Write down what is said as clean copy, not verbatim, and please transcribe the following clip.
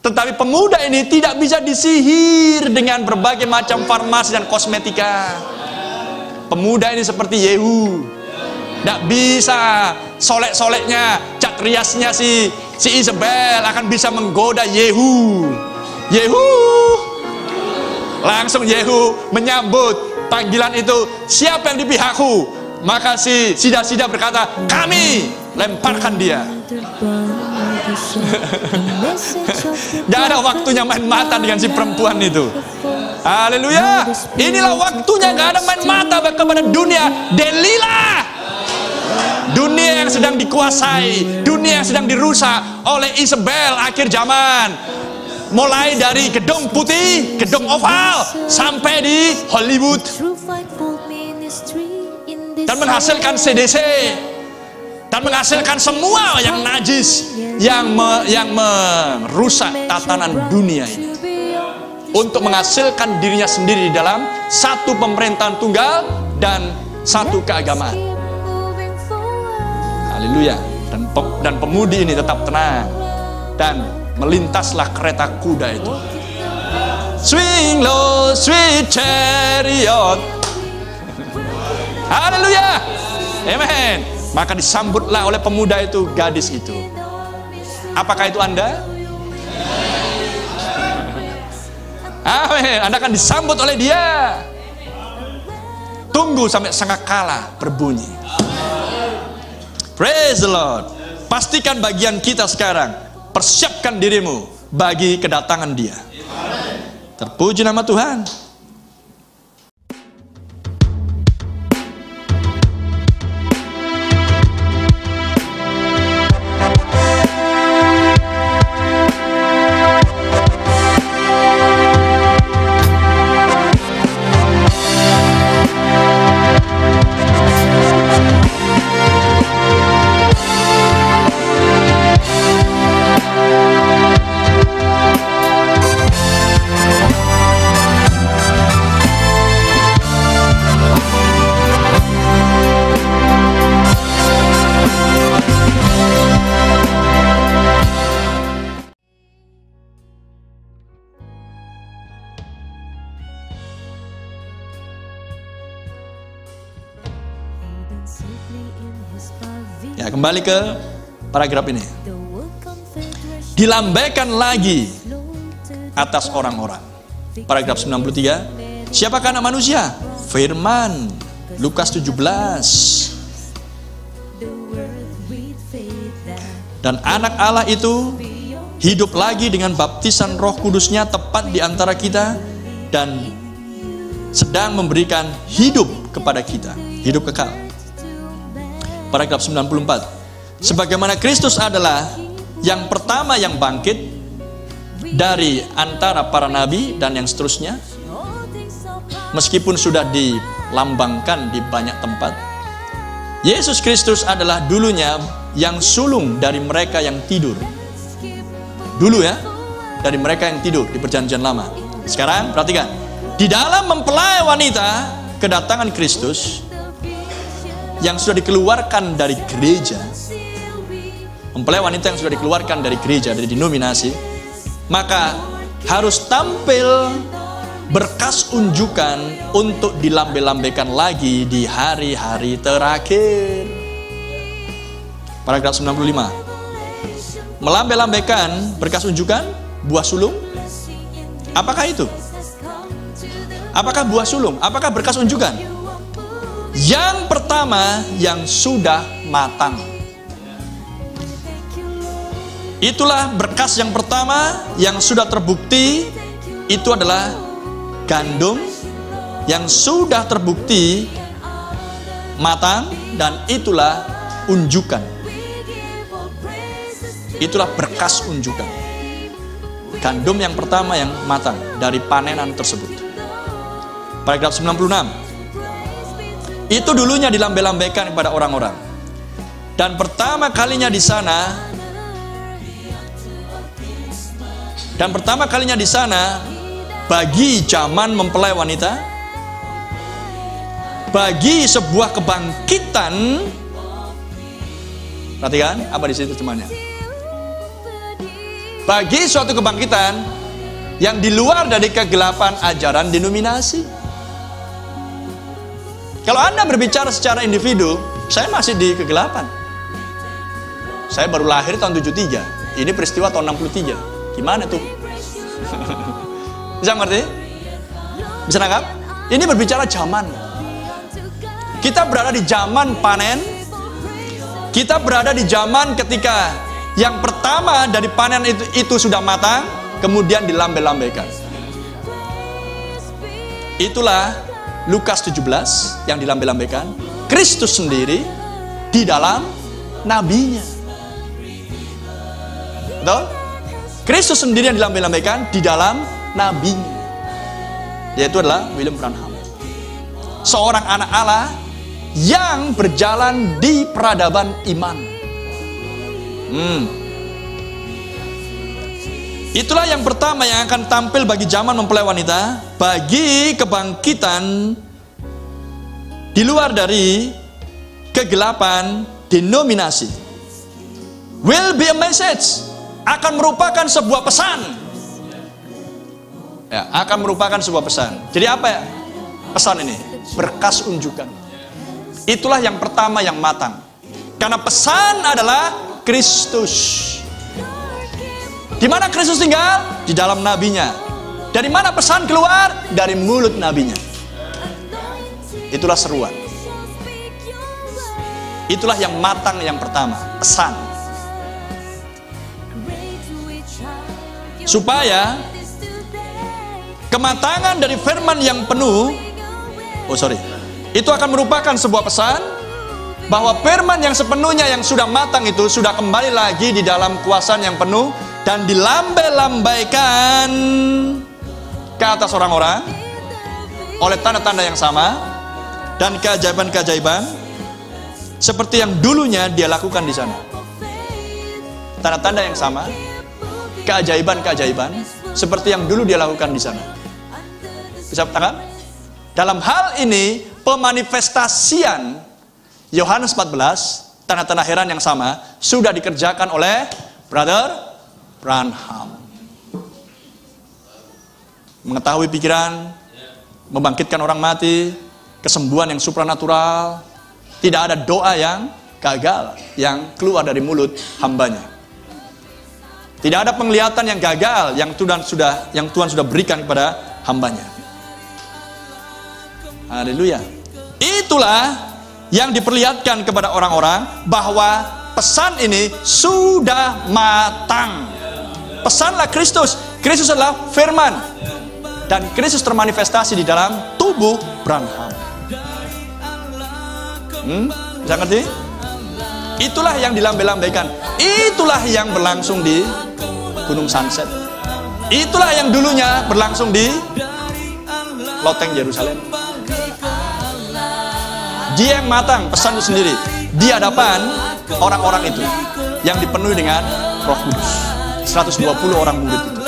Tetapi pemuda ini tidak bisa disihir dengan berbagai macam farmasi dan kosmetika. Pemuda ini seperti Yehu. Tidak bisa solek-soleknya, cat riasnya si Isabel akan bisa menggoda Yehu. Yehu. Langsung Yehu menyambut panggilan itu, siapa yang di pihakku? Maka si Sida berkata, kami, lemparkan dia. Tidak ada waktunya main mata dengan si perempuan itu. Haleluya. Inilah waktunya, gak ada main mata kepada dunia. Delilah. Dunia yang sedang dikuasai, dunia yang sedang dirusak oleh Isabel akhir zaman. Mulai dari gedung putih, gedung oval, sampai di Hollywood. Dan menghasilkan CDC. Dan menghasilkan semua yang najis, yang merusak tatanan dunia ini. Untuk menghasilkan dirinya sendiri di dalam satu pemerintahan tunggal dan satu keagamaan. Haleluya. Dan pemudi ini tetap tenang. Dan melintaslah kereta kuda itu. Swing low, sweet chariot. Haleluya. Amen. Maka disambutlah oleh pemuda itu, gadis itu. Apakah itu Anda? Amin. Anda akan disambut oleh dia. Tunggu sampai sangkakala berbunyi. Praise the Lord. Pastikan bagian kita sekarang. Persiapkan dirimu bagi kedatangan dia. Terpuji nama Tuhan. Ya, kembali ke paragraf ini. Dilambaikan lagi atas orang-orang. Paragraf 93. Siapakah anak manusia? Firman. Lukas 17. Dan anak Allah itu hidup lagi dengan baptisan Roh Kudusnya tepat di antara kita dan sedang memberikan hidup kepada kita, hidup kekal. Paragraf 94. Sebagaimana Kristus adalah yang pertama yang bangkit dari antara para nabi dan yang seterusnya, meskipun sudah dilambangkan di banyak tempat, Yesus Kristus adalah dulunya yang sulung dari mereka yang tidur. Dulu ya, dari mereka yang tidur di perjanjian lama. Sekarang perhatikan, di dalam mempelai wanita kedatangan Kristus yang sudah dikeluarkan dari gereja, mempelai wanita yang sudah dikeluarkan dari gereja, dari denominasi, maka harus tampil berkas unjukan untuk dilambe-lambekan lagi di hari-hari terakhir. Paragraf 95. Melambe-lambekan berkas unjukan, buah sulung. Apakah itu? Apakah buah sulung? Apakah berkas unjukan? Yang pertama yang sudah matang. Itulah berkas yang pertama yang sudah terbukti. Itu adalah gandum yang sudah terbukti matang, dan itulah unjukan. Itulah berkas unjukan. Gandum yang pertama yang matang dari panenan tersebut. Paragraf 96. Itu dulunya dilambe-lambekan kepada orang-orang. Dan pertama kalinya di sana, bagi zaman mempelai wanita, bagi sebuah kebangkitan. Perhatikan apa di situ temannya. bagi suatu kebangkitan yang di luar dari kegelapan ajaran denominasi. Kalau Anda berbicara secara individu, saya masih di kegelapan. Saya baru lahir tahun 73. Ini peristiwa tahun 63. Gimana tuh? Bisa ngerti? Bisa nangkap? Ini berbicara zaman. Kita berada di zaman panen. Kita berada di zaman ketika yang pertama dari panen itu sudah matang, kemudian dilambai-lambaikan. Itulah Lukas 17 yang dilambai-lambaikan. Kristus sendiri di dalam nabinya. Betul? Kristus sendiri yang dilambai-lambaikan di dalam nabinya. Yaitu adalah William Branham. Seorang anak Allah yang berjalan di peradaban iman. Itulah yang pertama yang akan tampil bagi zaman mempelai wanita, bagi kebangkitan di luar dari kegelapan denominasi. Will be a message, akan merupakan sebuah pesan. Ya, akan merupakan sebuah pesan. Jadi apa ya pesan ini? Berkas unjukan. Itulah yang pertama yang matang. Karena pesan adalah Kristus. Di mana Kristus tinggal? Di dalam nabinya. Dari mana pesan keluar? Dari mulut nabinya. Itulah seruan. Itulah yang matang yang pertama, pesan. Supaya kematangan dari firman yang penuh, itu akan merupakan sebuah pesan bahwa firman yang sepenuhnya yang sudah matang itu sudah kembali lagi di dalam kuasaan yang penuh dan dilambai-lambaikan ke atas orang-orang oleh tanda-tanda yang sama dan keajaiban-keajaiban seperti yang dulunya dia lakukan di sana. Tanda-tanda yang sama, keajaiban-keajaiban seperti yang dulu dia lakukan di sana. Bisa tangkap? Dalam hal ini pemanifestasian Yohanes 14, tanda-tanda heran yang sama sudah dikerjakan oleh Brother Branham. Mengetahui pikiran, membangkitkan orang mati, kesembuhan yang supranatural. Tidak ada doa yang gagal yang keluar dari mulut hambanya. Tidak ada penglihatan yang gagal yang Tuhan sudah berikan kepada hambanya. Haleluya. Itulah yang diperlihatkan kepada orang-orang bahwa pesan ini sudah matang. Pesanlah Kristus. Kristus adalah firman. Dan Kristus termanifestasi di dalam tubuh Branham. Bisa ngerti? Itulah yang dilambai-lambaikan. Itulah yang berlangsung di Gunung Sunset. Itulah yang dulunya berlangsung di loteng Yerusalem. Dia yang matang pesan itu sendiri di hadapan orang-orang itu yang dipenuhi dengan Roh Kudus. 120 orang murid itu.